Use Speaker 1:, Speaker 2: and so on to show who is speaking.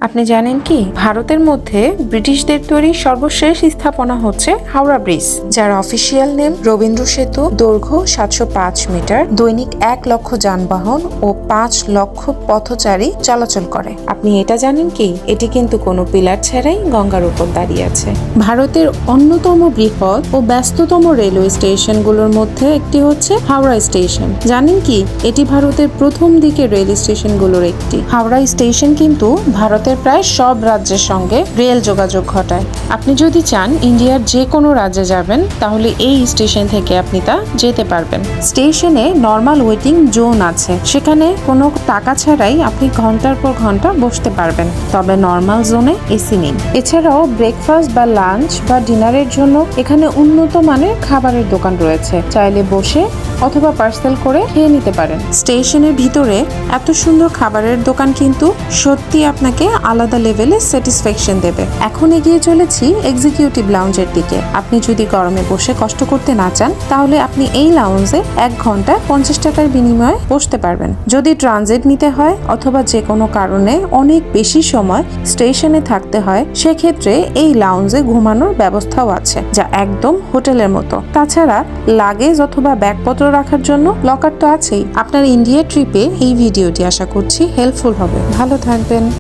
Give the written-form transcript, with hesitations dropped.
Speaker 1: আপনি জানেন কি ভারতের মধ্যে ব্রিটিশদের তৈরি সর্বশেষ স্থাপনা হচ্ছে হাওড়া ব্রিজ, যার অফিসিয়াল নেম রবীন্দ্র সেতু। দৈর্ঘ্য 705 মিটার, দৈনিক 1 লক্ষ যানবাহন ও 5 লক্ষ পথচারী চলাচল করে। আপনি এটা জানেন কি এটি কিন্তু কোনো পিলার ছাড়াই গঙ্গার উপর দাঁড়িয়ে আছে। ভারতের অন্যতম বৃহৎ ও ব্যস্ততম রেলওয়ে স্টেশনগুলোর মধ্যে একটি হচ্ছে হাওড়া স্টেশন। জানেন কি এটি ভারতের প্রথম দিকের রেল স্টেশনগুলোর একটি। হাওড়া স্টেশন কিন্তু ভারতের প্রায় সব রাজ্যের সঙ্গে রেল যোগাযোগ ঘটায়। আপনি যদি চান ইন্ডিয়ার যে কোনো রাজ্যে যাবেন তাহলে এই স্টেশন থেকে আপনি তা যেতে পারবেন। স্টেশনে নর্মাল ওয়েটিং জোন আছে, সেখানে কোনো টাকা ছাড়াই আপনি ঘন্টার পর ঘন্টা বসতে পারবেন, তবে নর্মাল জোনে এসি নেই। এছাড়াও ব্রেকফাস্ট বা লাঞ্চ বা ডিনারের জন্য এখানে উন্নত মানের খাবারের দোকান রয়েছে, চাইলে বসে অথবা পার্সেল করে খেয়ে নিতে পারেন। স্টেশনের ভিতরে এত সুন্দর খাবারের দোকান কিন্তু সত্যি আপনাকে আলাদা লেভেলে স্যাটিসফ্যাকশন দেবে। এখন এগিয়ে চলেছি এক্সিকিউটিভ লাউঞ্জের দিকে। আপনি যদি গরমে বসে কষ্ট করতে না চান তাহলে আপনি এই লাউঞ্জে 1 ঘন্টায় 50 টাকার বিনিময়ে বসতে পারবেন। যদি ট্রানজিট নিতে হয় অথবা যে কোনো কারণে অনেক বেশি সময় স্টেশনে থাকতে হয়, সেক্ষেত্রে এই লাউঞ্জে ঘুমানোর ব্যবস্থাও আছে, যা একদম হোটেলের মতো। তাছাড়া লাগেজ অথবা ব্যাগপত্র রাখার জন্য লকার তো আছেই। আপনার ইন্ডিয়া ট্রিপে এই ভিডিওটি আশা করছি হেল্পফুল হবে। ভালো থাকবেন।